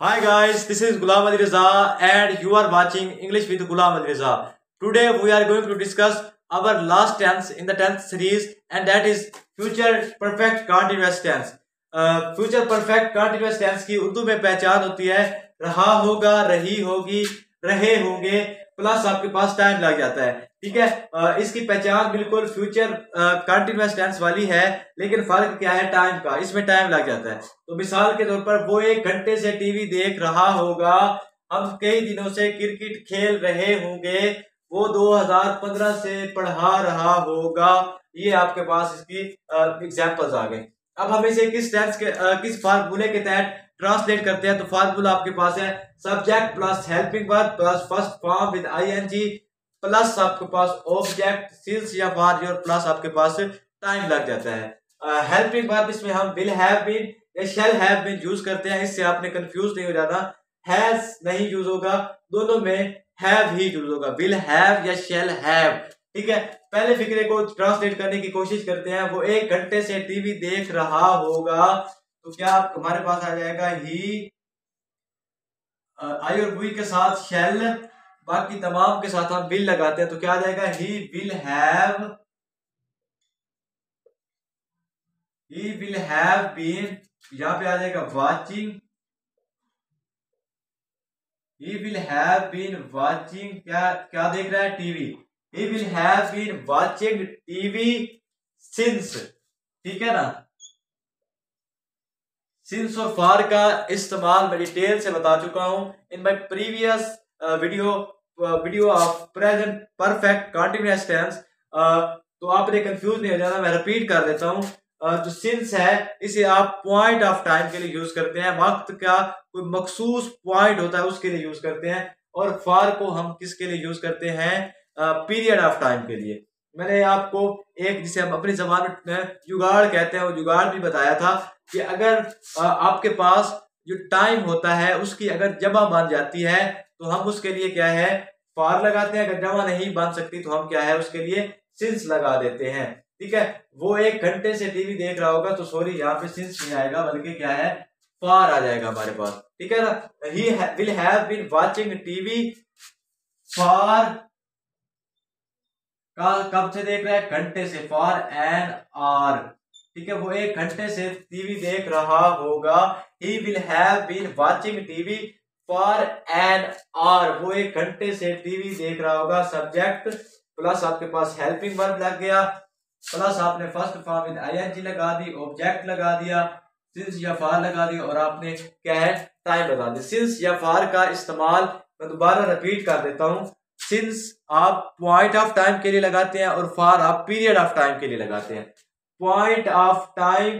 Hi guys, this is Ghulam Ali Reza and you are watching English with Ghulam Ali Reza. Today we are going to discuss our last tense in the tenth series, and that is future perfect continuous tense. Future perfect continuous tense की उर्दू में पहचान होती है रहा होगा, रही होगी, रहे होंगे प्लस आपके पास टाइम लग जाता है। ठीक है, इसकी पहचान बिल्कुल फ्यूचर कंटिन्यूअस टेंस वाली है, लेकिन फर्क क्या है टाइम का, इसमें टाइम लग जाता है। तो मिसाल के तौर पर वो 1 घंटे से टीवी देख रहा होगा, हम कई दिनों से क्रिकेट खेल रहे होंगे, वो 2015 से पढ़ा रहा होगा। ये आपके पास इसकी एग्जांपल्स आ गए। अब हम इसे किस टेंस के किस फार्मूले के तहत ट्रांसलेट करते हैं, तो फार्मूला आपके पास है subject plus helping verb plus first form with ING plus आपके पास ऑब्जेक्ट सिंस या फॉर योर प्लस आपके पास टाइम लग जाता है। हेल्पिंग वर्ब इसमें हम विल हैव बीन या शैल हैव बीन यूज करते हैं, इससे आपने कंफ्यूज नहीं हो जाना। हैज नहीं यूज होगा, दोनों में हैव ही यूज होगा, विल हैव या शैल हैव। ठीक है, पहले फिक्रे को ट्रांसलेट करने की कोशिश करते हैं। वो 1 घंटे से टीवी देख रहा होगा, तो क्या हमारे पास आ जाएगा ही, आई और वी के साथ शैल, बाकी तमाम के साथ हम विल लगाते हैं, तो क्या आ जाएगा ही विल हैव बीन, यहां पे आ जाएगा watching, he will have been watching, क्या क्या देख रहा है TV, he will have been watching TV since. ठीक है ना, सिंस और फॉर का इस्तेमाल मैं डिटेल से बता चुका हूं in my previous video of present perfect continuous tense. तो आपने कंफ्यूज नहीं हो जाना, मैं रिपीट कर देता हूं। जो सिंस है इसे आप पॉइंट ऑफ टाइम के लिए यूज करते हैं, वक्त का कोई मखसूस पॉइंट होता है उसके लिए यूज करते हैं। और फॉर को हम किसके लिए यूज करते हैं, पीरियड ऑफ टाइम के लिए। मैंने आपको एक, जिसे हम अपनी जबान में जुगाड़ कहते हैं, वो जुगाड़ भी बताया था कि अगर आपके पास जो टाइम होता है उसकी अगर जमा बन जाती है तो हम उसके लिए क्या है, फॉर लगाते हैं। अगर जमा नहीं बन सकती तो हम क्या है उसके लिए सिंस लगा देते हैं। ठीक है, वो 1 घंटे से टीवी देख रहा होगा, तो सॉरी यहाँ पे सिंस नहीं आएगा, बल्कि क्या है फॉर आ जाएगा हमारे पास। ठीक है ना, he will have been watching TV for, कब से देख रहा है, घंटे से, फॉर एन आवर। ठीक है, वो 1 घंटे से टीवी देख रहा होगा, he will have been watching TV for an hour, वो 1 घंटे से टीवी देख रहा होगा। सब्जेक्ट प्लस आपके पास हेल्पिंग वर्ब लग गया, प्लस आपने फर्स्ट फॉर्म विद आईएनजी लगा दी, ऑब्जेक्ट लगा दिया, सिंस या फॉर लगा दिया, और आपने क्या है टाइम लगा दिया। सिंस या फॉर का इस्तेमाल मैं दोबारा रिपीट कर देता हूं। सिंस आप पॉइंट ऑफ टाइम के लिए लगाते हैं और फॉर आप पीरियड ऑफ टाइम के लिए लगाते हैं। Point of time,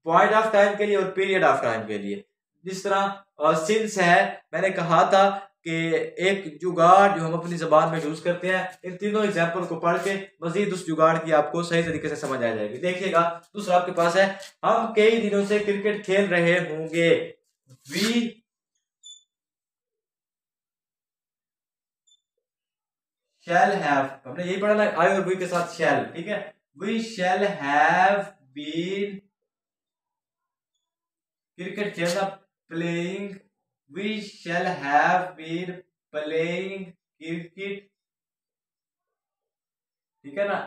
point of time के लिए और पीरियड ऑफ टाइम के लिए। जिस तरह सिंस है, मैंने कहा था कि एक जुगाड़ जो हम अपनी जबान में यूज करते हैं, इन तीनों एग्जाम्पल को पढ़ के मजीद उस जुगाड़ की आपको सही तरीके से समझ आ जाएगी। देखिएगा, दूसरा आपके पास है हम कई दिनों से क्रिकेट खेल रहे होंगे, वी शैल हैव, हमने यही पढ़ा ना आई और वी के साथ शैल। ठीक है, we shall have been cricket खेलना, playing, we shall have been playing cricket. ठीक है ना,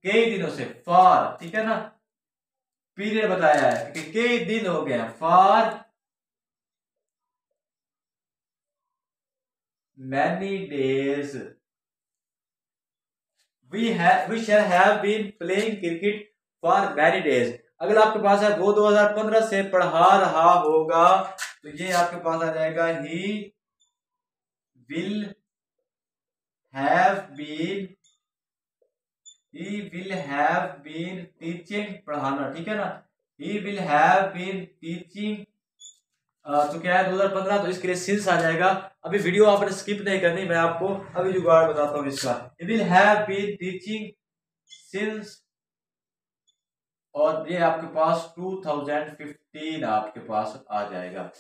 कई दिनों से, फॉर। ठीक है ना, पीरियड बताया है कि कई दिन हो गए, for many days, we shall have been playing cricket for many days. अगर आपके पास है वो 2015 से पढ़ा रहा होगा, तो ये आपके पास आ जाएगा he will have been, he will have been teaching, पढ़ाना। ठीक है ना, he will have been teaching, तो क्या है 2015, तो इसके लिए सिंस आ जाएगा। अभी वीडियो आपने स्किप नहीं करनी, मैं आपको अभी जुगाड़ बताता हूँ इसका। He will have been teaching since, और ये आपके पास 2015 आपके पास आ जाएगा।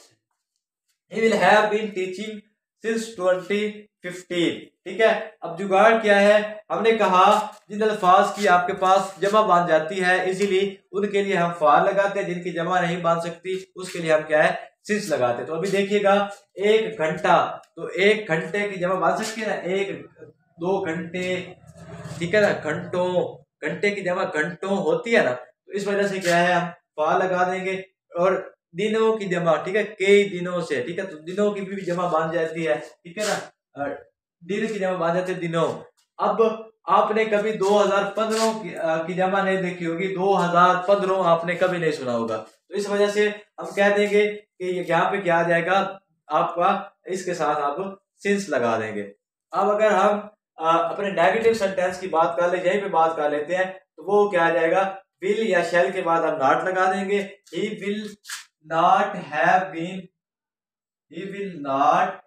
He will have been teaching since 2015। ठीक है, अब जुगाड़ क्या है, हमने कहा जिन अल्फाज की आपके पास जमा बांध जाती है इजीली उनके लिए हम फॉर लगाते हैं, जिनकी जमा नहीं बांध सकती उसके लिए हम क्या है सिंस लगाते हैं। तो अभी देखिएगा 1 घंटा, तो 1 घंटे की जमा बांध सकते हैं ना, 1 2 घंटे, ठीक है ना, घंटों, घंटे की जमा घंटों होती है ना, तो इस वजह से क्या है हम फॉर लगा देंगे। और दिनों की जमा, ठीक है, कई दिनों से, ठीक है, तो दिनों की भी जमा बांध जाती है, ठीक है ना, दिन की जमा बांध जाती है दिनों। अब आपने कभी 2015 की जमा नहीं देखी होगी, 2015 आपने कभी नहीं सुना होगा, तो इस वजह से हम कह देंगे कि यहाँ पे क्या आ जाएगा आपका, इसके साथ आप सिंस लगा देंगे। अब अगर हम अपने नेगेटिव सेंटेंस की बात कर ले, यहीं पे बात कर लेते हैं, तो वो क्या आ जाएगा, विल या शैल के बाद हम नॉट लगा देंगे। He will not have been, he will not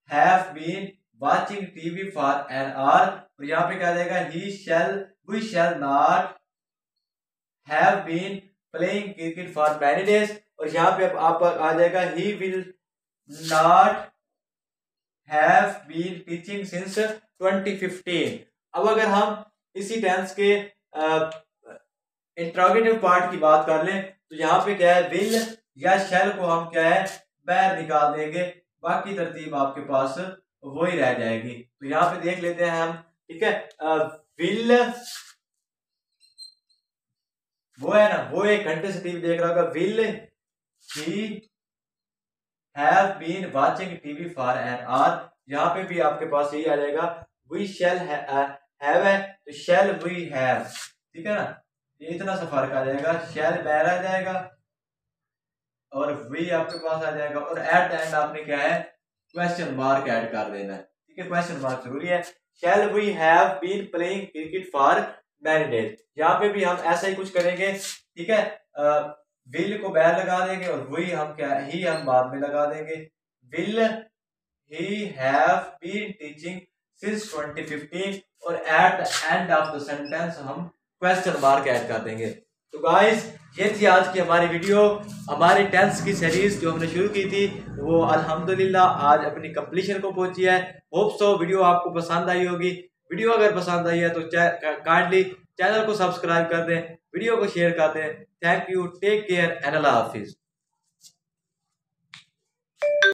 have been watching TV for an hour। और यहाँ पे क्या जाएगा, we shall not have been playing cricket for many days। और यहाँ पे आप आ जाएगा he will not have been teaching since 2015। अब अगर हम इसी टेंस के इंट्रोगेटिव पार्ट की बात कर लें, तो यहाँ पे क्या है, विल या शैल को हम क्या है बाहर निकाल देंगे, बाकी तरतीब आपके पास वही रह जाएगी। तो यहाँ पे देख लेते हैं हम, ठीक है, विल वो है ना, वो 1 घंटे से टीवी देख रहा होगा, will he have been watching TV for an hour. यहाँ पे भी आपके पास यही आ जाएगा, वी शैल हैव है तो शैल वी हैव, ठीक है ना, ये इतना सा फर्क आ जाएगा, शैल बाहर आ जाएगा और वी आपके पास आ जाएगा, और एट द एंड आपने क्या है क्वेश्चन मार्क ऐड कर देना है, ठीक है, क्वेश्चन मार्क जरूरी है। Shall we have been playing cricket for many days, यहाँ पे भी हम ऐसा ही कुछ करेंगे, ठीक है, विल को बाहर लगा देंगे और वी हम क्या ही हम बाद में लगा देंगे। Will he have been teaching since 2015 और at the end of the sentence हम क्वेश्चन मार्क ऐड कर देंगे। तो गाइस ये थी आज की हमारी वीडियो, हमारी टेंस की सीरीज जो हमने शुरू की थी वो अल्हम्दुलिल्लाह आज अपनी कंप्लीशन को पहुंची है। होप सो वीडियो आपको पसंद आई होगी। वीडियो अगर पसंद आई है तो काइंडली चैनल को सब्सक्राइब कर दें, वीडियो को शेयर कर दें। Thank you, take care and अल्लाह हाफिज।